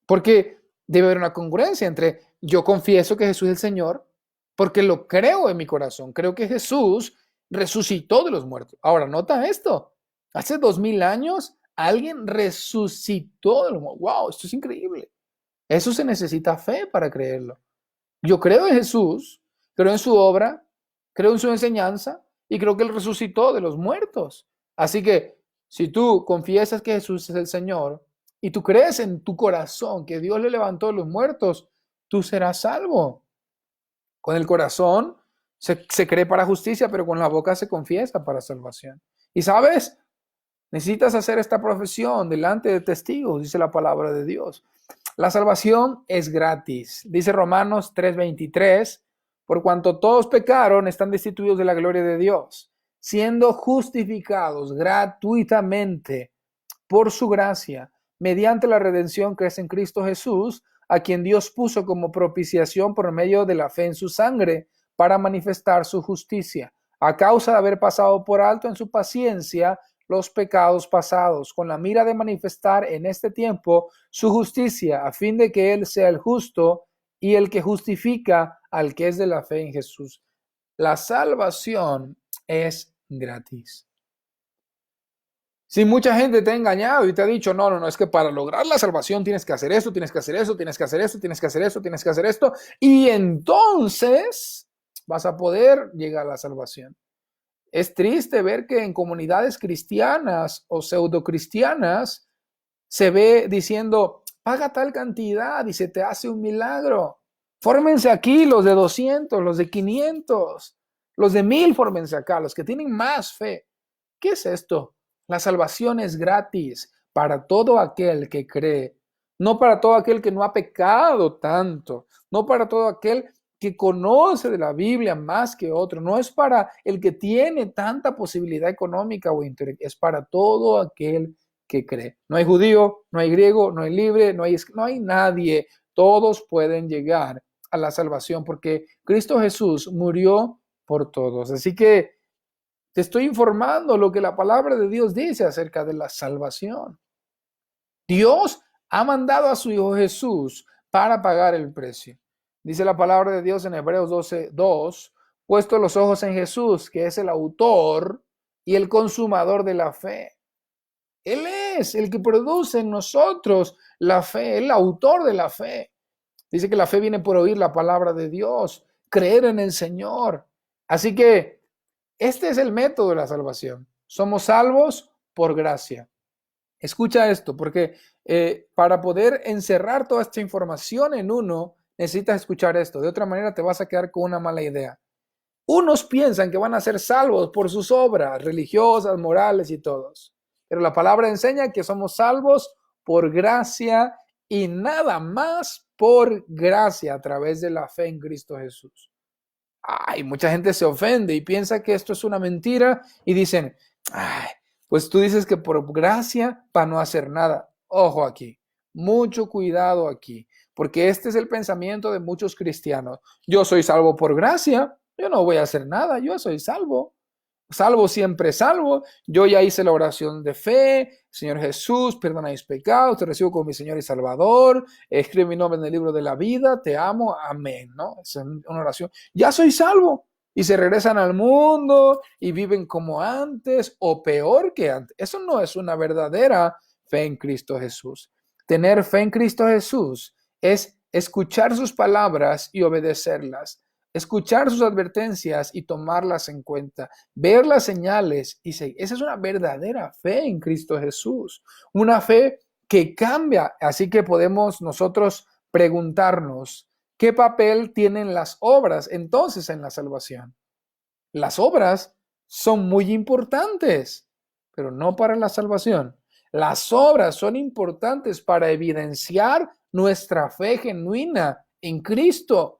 Porque debe haber una congruencia entre yo confieso que Jesús es el Señor porque lo creo en mi corazón. Creo que Jesús resucitó de los muertos. Ahora, nota esto. Hace 2000 años alguien resucitó de los muertos. ¡Wow! Esto es increíble. Eso se necesita fe para creerlo. Yo creo en Jesús, creo en su obra, creo en su enseñanza y creo que Él resucitó de los muertos. Así que si tú confiesas que Jesús es el Señor y tú crees en tu corazón que Dios le levantó de los muertos, tú serás salvo. Con el corazón se cree para justicia, pero con la boca se confiesa para salvación. Y sabes, necesitas hacer esta profesión delante de testigos, dice la palabra de Dios. La salvación es gratis. Dice Romanos 3:23, por cuanto todos pecaron, están destituidos de la gloria de Dios, siendo justificados gratuitamente por su gracia, mediante la redención que es en Cristo Jesús, a quien Dios puso como propiciación por medio de la fe en su sangre, para manifestar su justicia, a causa de haber pasado por alto en su paciencia los pecados pasados, con la mira de manifestar en este tiempo su justicia, a fin de que Él sea el justo y el que justifica al que es de la fe en Jesús. La salvación es gratis. Si mucha gente te ha engañado y te ha dicho, no, es que para lograr la salvación tienes que hacer esto, tienes que hacer eso, tienes que hacer esto, tienes que hacer eso, tienes que hacer esto, y entonces vas a poder llegar a la salvación. Es triste ver que en comunidades cristianas o pseudocristianas se ve diciendo, paga tal cantidad y se te hace un milagro. Fórmense aquí los de 200, los de 500, los de 1000, fórmense acá, los que tienen más fe. ¿Qué es esto? La salvación es gratis para todo aquel que cree. no para todo aquel que no ha pecado tanto, no para todo aquel que conoce de la Biblia más que otro, no es para el que tiene tanta posibilidad económica o intelectual, es para todo aquel que cree. No hay judío, no hay griego, no hay libre, no hay nadie. Todos pueden llegar a la salvación porque Cristo Jesús murió por todos. Así que te estoy informando lo que la palabra de Dios dice acerca de la salvación. Dios ha mandado a su Hijo Jesús para pagar el precio. Dice la palabra de Dios en Hebreos 12:2, puesto los ojos en Jesús, que es el autor y el consumador de la fe. Él es el que produce en nosotros la fe, el autor de la fe. Dice que la fe viene por oír la palabra de Dios, creer en el Señor. Así que este es el método de la salvación. Somos salvos por gracia. Escucha esto, porque para poder encerrar toda esta información en uno, necesitas escuchar esto. De otra manera te vas a quedar con una mala idea. Unos piensan que van a ser salvos por sus obras religiosas, morales y todos. Pero la palabra enseña que somos salvos por gracia y nada más por gracia a través de la fe en Cristo Jesús. Ay, mucha gente se ofende y piensa que esto es una mentira y dicen, ay, pues tú dices que por gracia para no hacer nada. Ojo aquí, mucho cuidado aquí, porque este es el pensamiento de muchos cristianos. Yo soy salvo por gracia, yo no voy a hacer nada, yo soy salvo. Salvo siempre salvo. Yo ya hice la oración de fe. Señor Jesús, perdona mis pecados, te recibo como mi Señor y Salvador. Escribe mi nombre en el libro de la vida. Te amo. Amén. ¿No? Es una oración. Ya soy salvo. Y se regresan al mundo y viven como antes o peor que antes. Eso no es una verdadera fe en Cristo Jesús. Tener fe en Cristo Jesús es escuchar sus palabras y obedecerlas. Escuchar sus advertencias y tomarlas en cuenta, ver las señales y seguir. Esa es una verdadera fe en Cristo Jesús, una fe que cambia. Así que podemos nosotros preguntarnos, ¿qué papel tienen las obras entonces en la salvación? Las obras son muy importantes, pero no para la salvación. Las obras son importantes para evidenciar nuestra fe genuina en Cristo.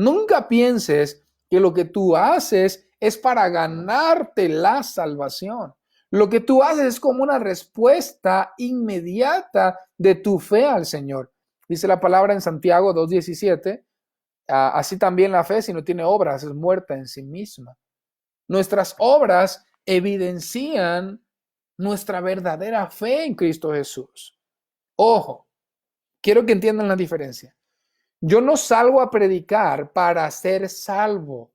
Nunca pienses que lo que tú haces es para ganarte la salvación. Lo que tú haces es como una respuesta inmediata de tu fe al Señor. Dice la palabra en Santiago 2:17, así también la fe, si no tiene obras, es muerta en sí misma. Nuestras obras evidencian nuestra verdadera fe en Cristo Jesús. Ojo, quiero que entiendan la diferencia. Yo no salgo a predicar para ser salvo.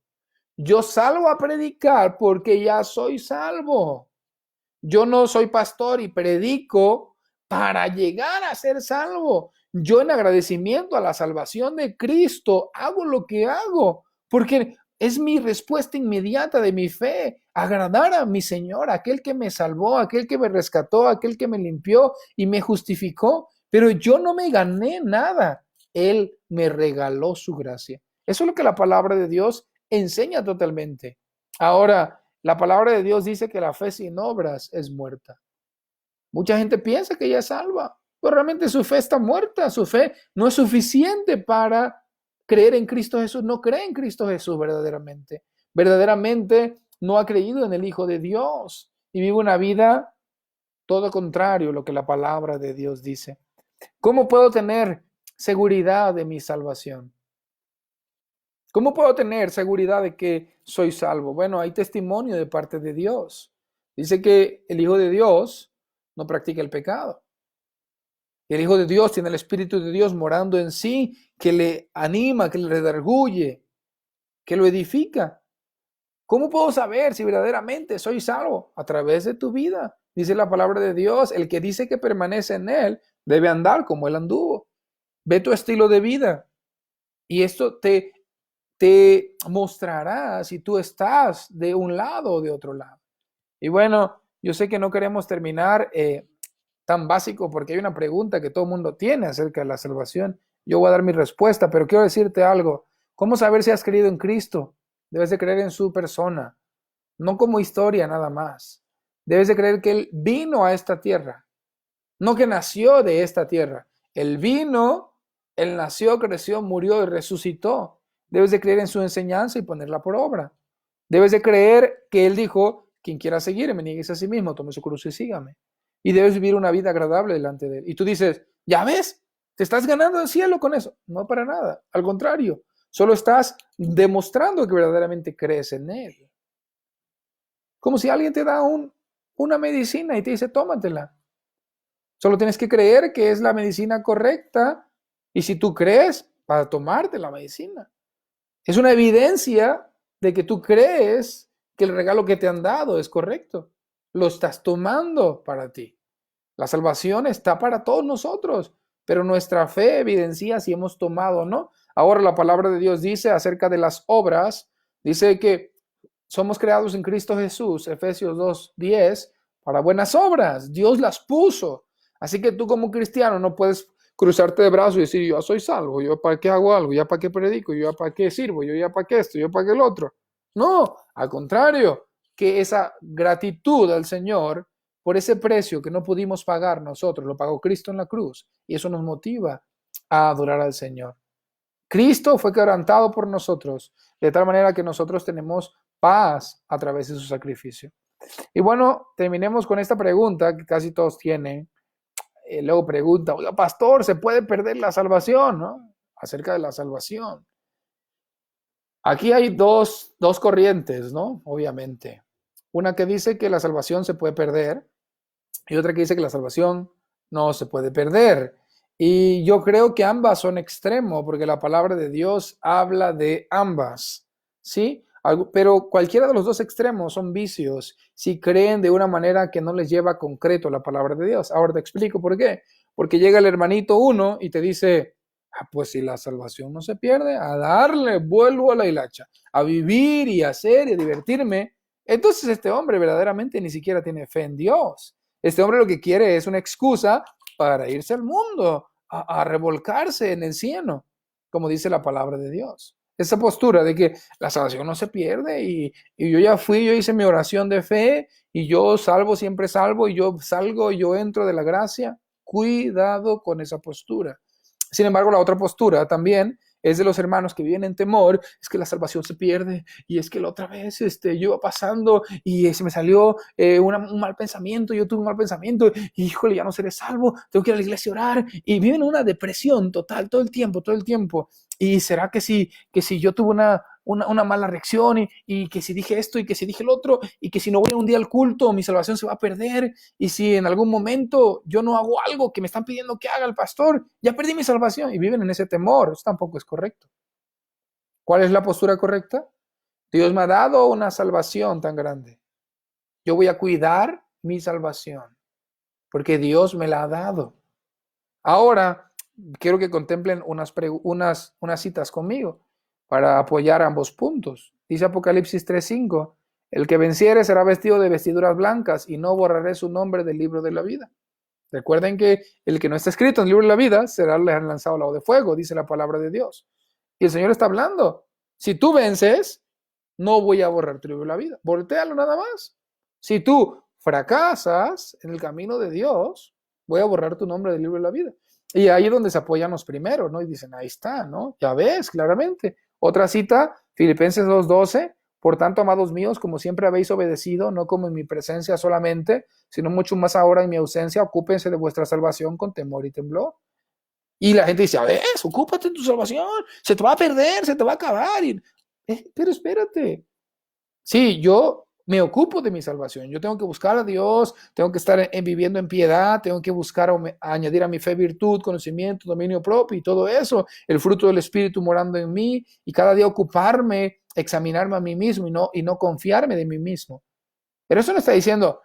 Yo salgo a predicar porque ya soy salvo. Yo no soy pastor y predico para llegar a ser salvo. Yo en agradecimiento a la salvación de Cristo hago lo que hago porque es mi respuesta inmediata de mi fe, agradar a mi Señor, aquel que me salvó, aquel que me rescató, aquel que me limpió y me justificó. Pero yo no me gané nada. Él me regaló su gracia. Eso es lo que la palabra de Dios enseña totalmente. Ahora, la palabra de Dios dice que la fe sin obras es muerta. Mucha gente piensa que ella es salva, pero realmente su fe está muerta. Su fe no es suficiente para creer en Cristo Jesús. No cree en Cristo Jesús verdaderamente. Verdaderamente no ha creído en el Hijo de Dios y vive una vida todo contrario a lo que la palabra de Dios dice. ¿Cómo puedo tener seguridad de mi salvación? ¿Cómo puedo tener seguridad de que soy salvo? Bueno, hay testimonio de parte de Dios. Dice que el Hijo de Dios no practica el pecado. El Hijo de Dios tiene el Espíritu de Dios morando en sí, que le anima, que le redarguye, que lo edifica. ¿Cómo puedo saber si verdaderamente soy salvo? A través de tu vida. Dice la palabra de Dios, el que dice que permanece en él debe andar como él anduvo. Ve tu estilo de vida y esto te mostrará si tú estás de un lado o de otro lado. Y bueno, yo sé que no queremos terminar tan básico porque hay una pregunta que todo el mundo tiene acerca de la salvación. Yo voy a dar mi respuesta, pero quiero decirte algo. ¿Cómo saber si has creído en Cristo? Debes de creer en su persona, no como historia nada más. Debes de creer que Él vino a esta tierra, no que nació de esta tierra. Él vino, Él nació, creció, murió y resucitó. Debes de creer en su enseñanza y ponerla por obra. Debes de creer que Él dijo, quien quiera seguirme, nieguese a sí mismo, tome su cruz y sígame. Y debes vivir una vida agradable delante de Él. Y tú dices, ¿ya ves? ¿Te estás ganando el cielo con eso? No, para nada. Al contrario, solo estás demostrando que verdaderamente crees en Él. Como si alguien te da una medicina y te dice, tómatela. Solo tienes que creer que es la medicina correcta y si tú crees, vas a tomarte la medicina. Es una evidencia de que tú crees que el regalo que te han dado es correcto. Lo estás tomando para ti. La salvación está para todos nosotros, pero nuestra fe evidencia si hemos tomado o no. Ahora la palabra de Dios dice acerca de las obras, dice que somos creados en Cristo Jesús, Efesios 2:10, para buenas obras. Dios las puso. Así que tú como cristiano no puedes cruzarte de brazos y decir, yo soy salvo, yo para qué hago algo, ya para qué predico, yo ya para qué sirvo, yo ya para qué esto, yo para qué el otro. No, al contrario, que esa gratitud al Señor por ese precio que no pudimos pagar nosotros, lo pagó Cristo en la cruz y eso nos motiva a adorar al Señor. Cristo fue quebrantado por nosotros, de tal manera que nosotros tenemos paz a través de su sacrificio. Y bueno, terminemos con esta pregunta que casi todos tienen. Luego pregunta, oiga, pastor, ¿se puede perder la salvación? ¿No? Acerca de la salvación. Aquí hay dos corrientes, ¿no? Obviamente. Una que dice que la salvación se puede perder y otra que dice que la salvación no se puede perder. Y yo creo que ambas son extremos, porque la palabra de Dios habla de ambas, ¿sí? Pero cualquiera de los dos extremos son vicios si creen de una manera que no les lleva a concreto la palabra de Dios. Ahora te explico por qué. Porque llega el hermanito uno y te dice, pues si la salvación no se pierde, a darle, vuelvo a la hilacha, a vivir y hacer y a divertirme. Entonces este hombre verdaderamente ni siquiera tiene fe en Dios. Este hombre lo que quiere es una excusa para irse al mundo, a revolcarse en el cieno, como dice la palabra de Dios. Esa postura de que la salvación no se pierde y yo ya fui, yo hice mi oración de fe y yo salvo, siempre salvo y yo salgo y yo entro de la gracia. Cuidado con esa postura. Sin embargo, la otra postura también es de los hermanos que viven en temor, es que la salvación se pierde y es que la otra vez yo iba pasando y se me salió un mal pensamiento, yo tuve un mal pensamiento y híjole, ya no seré salvo, tengo que ir a la iglesia a orar y viven en una depresión total todo el tiempo. Y será que si yo tuve una mala reacción y que si dije esto y que si dije el otro y que si no voy un día al culto mi salvación se va a perder y si en algún momento yo no hago algo que me están pidiendo que haga el pastor, ya perdí mi salvación y viven en ese temor. Eso tampoco es correcto. ¿Cuál es la postura correcta? Dios me ha dado una salvación tan grande. Yo voy a cuidar mi salvación porque Dios me la ha dado. Ahora, quiero que contemplen unas citas conmigo para apoyar ambos puntos. Dice Apocalipsis 3:5, el que venciere será vestido de vestiduras blancas y no borraré su nombre del libro de la vida. Recuerden que el que no está escrito en el libro de la vida será lanzado al lago de fuego, dice la palabra de Dios. Y el Señor está hablando. Si tú vences, no voy a borrar tu libro de la vida. Voltéalo nada más. Si tú fracasas en el camino de Dios, voy a borrar tu nombre del libro de la vida. Y ahí es donde se apoyan los primeros, ¿no? Y dicen, ahí está, ¿no? Ya ves, claramente. Otra cita, Filipenses 2:12, por tanto, amados míos, como siempre habéis obedecido, no como en mi presencia solamente, sino mucho más ahora en mi ausencia, ocúpense de vuestra salvación con temor y temblor. Y la gente dice, a ver, ocúpate en tu salvación, se te va a perder, se te va a acabar. Pero espérate, sí, yo me ocupo de mi salvación. Yo tengo que buscar a Dios, tengo que estar viviendo en piedad, tengo que buscar añadir a mi fe virtud, conocimiento, dominio propio y todo eso, el fruto del Espíritu morando en mí y cada día ocuparme, examinarme a mí mismo y no confiarme de mí mismo. Pero eso no está diciendo,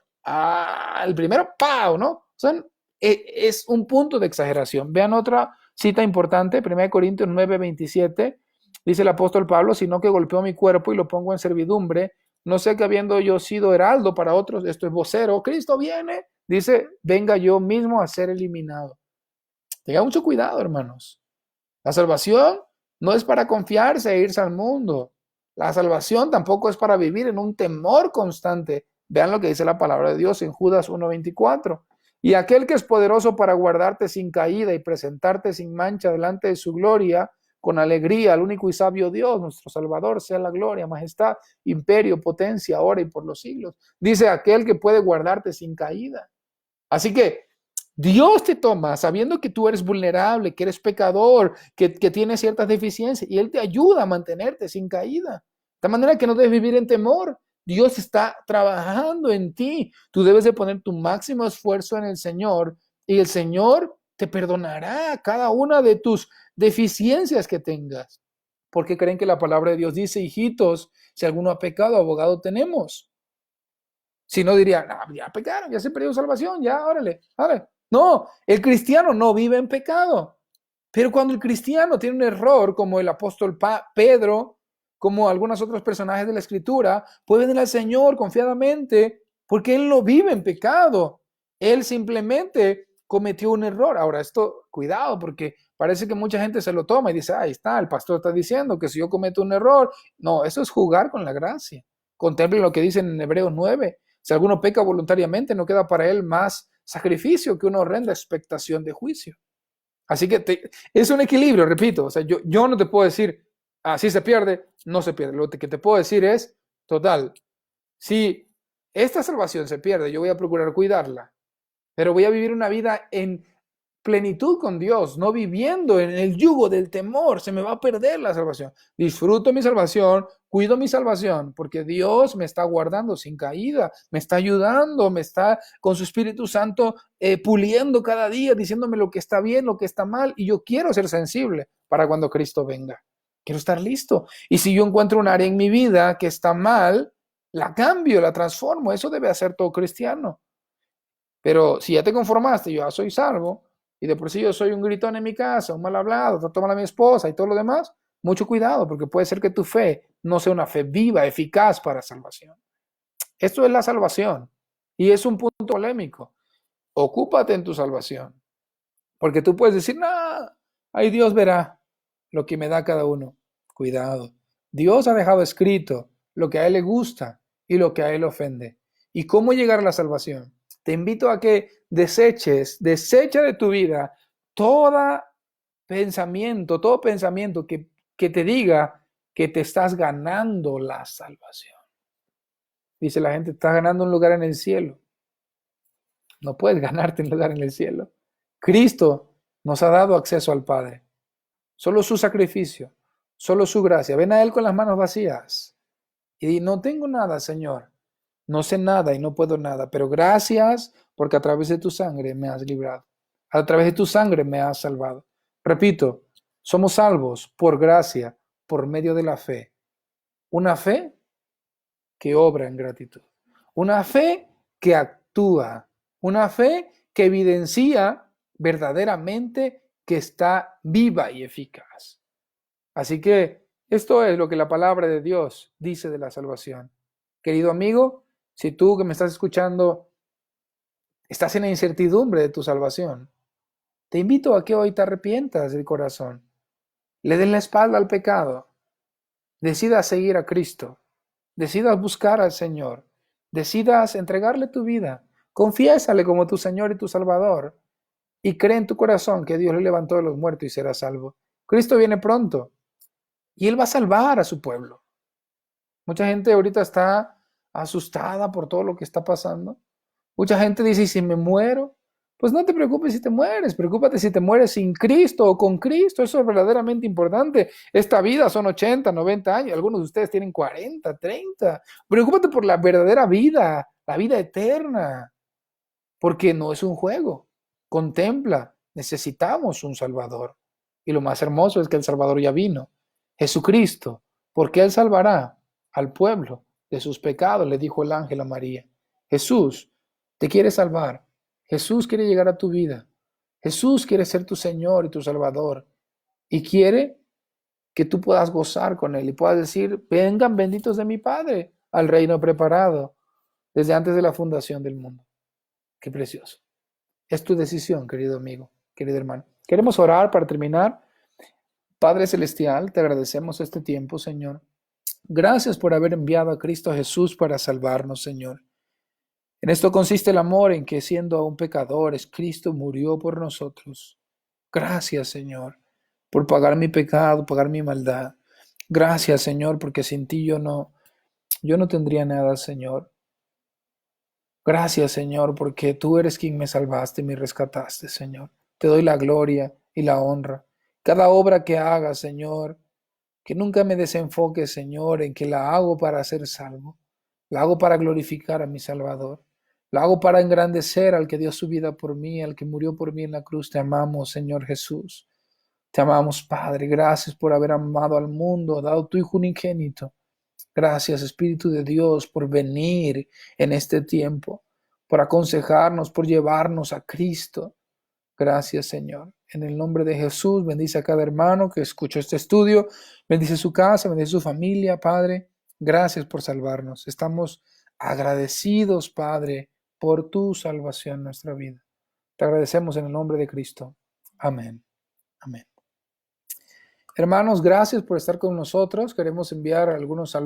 el primero, ¡pau! ¿No? O sea, es un punto de exageración. Vean otra cita importante, 1 Corintios 9:27, dice el apóstol Pablo, sino que golpeó mi cuerpo y lo pongo en servidumbre. No sé que habiendo yo sido heraldo para otros, esto es vocero, Cristo viene, dice, venga yo mismo a ser eliminado. Tenga mucho cuidado, hermanos. La salvación no es para confiarse e irse al mundo. La salvación tampoco es para vivir en un temor constante. Vean lo que dice la palabra de Dios en Judas 1:24. Y aquel que es poderoso para guardarte sin caída y presentarte sin mancha delante de su gloria, con alegría, al único y sabio Dios, nuestro Salvador, sea la gloria, majestad, imperio, potencia, ahora y por los siglos. Dice aquel que puede guardarte sin caída. Así que Dios te toma sabiendo que tú eres vulnerable, que eres pecador, que tienes ciertas deficiencias y Él te ayuda a mantenerte sin caída. De manera que no debes vivir en temor. Dios está trabajando en ti. Tú debes de poner tu máximo esfuerzo en el Señor y el Señor te perdonará cada una de tus deficiencias que tengas. Porque creen que la palabra de Dios dice, hijitos, si alguno ha pecado, abogado tenemos. Si no diría, no, ya pecaron, ya se perdió salvación, ya, órale, órale. No, el cristiano no vive en pecado. Pero cuando el cristiano tiene un error, como el apóstol Pedro, como algunos otros personajes de la escritura, puede venir al Señor confiadamente porque él no vive en pecado. Él simplemente cometió un error. Ahora, esto, cuidado, porque parece que mucha gente se lo toma y dice, ahí está, el pastor está diciendo que si yo cometo un error. No, eso es jugar con la gracia. Contemplen lo que dicen en Hebreos 9. Si alguno peca voluntariamente, no queda para él más sacrificio que una horrenda expectación de juicio. Así que es un equilibrio, repito. O sea, yo no te puedo decir, así se pierde, no se pierde. Lo que te puedo decir es, total, si esta salvación se pierde, yo voy a procurar cuidarla, pero voy a vivir una vida en plenitud con Dios, no viviendo en el yugo del temor, se me va a perder la salvación. Disfruto mi salvación, cuido mi salvación, porque Dios me está guardando sin caída, me está ayudando, me está con su Espíritu Santo puliendo cada día, diciéndome lo que está bien, lo que está mal, y yo quiero ser sensible para cuando Cristo venga. Quiero estar listo. Y si yo encuentro un área en mi vida que está mal, la cambio, la transformo. Eso debe hacer todo cristiano. Pero si ya te conformaste, yo ya soy salvo, y de por sí yo soy un gritón en mi casa, un mal hablado, trato mal a mi esposa y todo lo demás, mucho cuidado, porque puede ser que tu fe no sea una fe viva, eficaz para salvación. Esto es la salvación, y es un punto polémico. Ocúpate en tu salvación, porque tú puedes decir, no, ahí Dios verá lo que me da cada uno. Cuidado. Dios ha dejado escrito lo que a Él le gusta y lo que a Él ofende. ¿Y cómo llegar a la salvación? Te invito a que desecha de tu vida todo pensamiento que te diga que te estás ganando la salvación. Dice la gente, estás ganando un lugar en el cielo. No puedes ganarte un lugar en el cielo. Cristo nos ha dado acceso al Padre. Solo su sacrificio, solo su gracia. Ven a Él con las manos vacías y di, no tengo nada, Señor. No sé nada y no puedo nada, pero gracias porque a través de tu sangre me has librado. A través de tu sangre me has salvado. Repito, somos salvos por gracia, por medio de la fe. Una fe que obra en gratitud. Una fe que actúa. Una fe que evidencia verdaderamente que está viva y eficaz. Así que esto es lo que la palabra de Dios dice de la salvación. Querido amigo, si tú que me estás escuchando estás en la incertidumbre de tu salvación, te invito a que hoy te arrepientas del corazón, le des la espalda al pecado, decidas seguir a Cristo, decidas buscar al Señor, decidas entregarle tu vida, confiésale como tu Señor y tu Salvador y cree en tu corazón que Dios le levantó de los muertos y serás salvo. Cristo viene pronto y Él va a salvar a su pueblo. Mucha gente ahorita está asustada por todo lo que está pasando. Mucha gente dice, ¿y si me muero? Pues no te preocupes si te mueres, preocúpate si te mueres sin Cristo o con Cristo, eso es verdaderamente importante. Esta vida son 80, 90 años, algunos de ustedes tienen 40, 30. Preocúpate por la verdadera vida, la vida eterna, porque no es un juego. Contempla, necesitamos un Salvador. Y lo más hermoso es que el Salvador ya vino, Jesucristo, porque Él salvará al pueblo de sus pecados, le dijo el ángel a María. Jesús te quiere salvar. Jesús quiere llegar a tu vida. Jesús quiere ser tu Señor y tu Salvador. Y quiere que tú puedas gozar con Él y puedas decir, vengan benditos de mi Padre al reino preparado desde antes de la fundación del mundo. Qué precioso. Es tu decisión, querido amigo, querido hermano. Queremos orar para terminar. Padre Celestial, te agradecemos este tiempo, Señor. Gracias por haber enviado a Cristo Jesús para salvarnos, Señor. En esto consiste el amor, en que siendo aún pecadores, Cristo murió por nosotros. Gracias, Señor, por pagar mi pecado, pagar mi maldad. Gracias, Señor, porque sin ti yo no tendría nada, Señor. Gracias, Señor, porque tú eres quien me salvaste y me rescataste, Señor. Te doy la gloria y la honra. Cada obra que haga, Señor, que nunca me desenfoque, Señor, en que la hago para ser salvo. La hago para glorificar a mi Salvador. La hago para engrandecer al que dio su vida por mí, al que murió por mí en la cruz. Te amamos, Señor Jesús. Te amamos, Padre. Gracias por haber amado al mundo, dado tu Hijo unigénito. Gracias, Espíritu de Dios, por venir en este tiempo, por aconsejarnos, por llevarnos a Cristo. Gracias, Señor. En el nombre de Jesús, bendice a cada hermano que escuchó este estudio. Bendice su casa, bendice su familia, Padre. Gracias por salvarnos. Estamos agradecidos, Padre, por tu salvación en nuestra vida. Te agradecemos en el nombre de Cristo. Amén. Amén. Hermanos, gracias por estar con nosotros. Queremos enviar algunos saludos.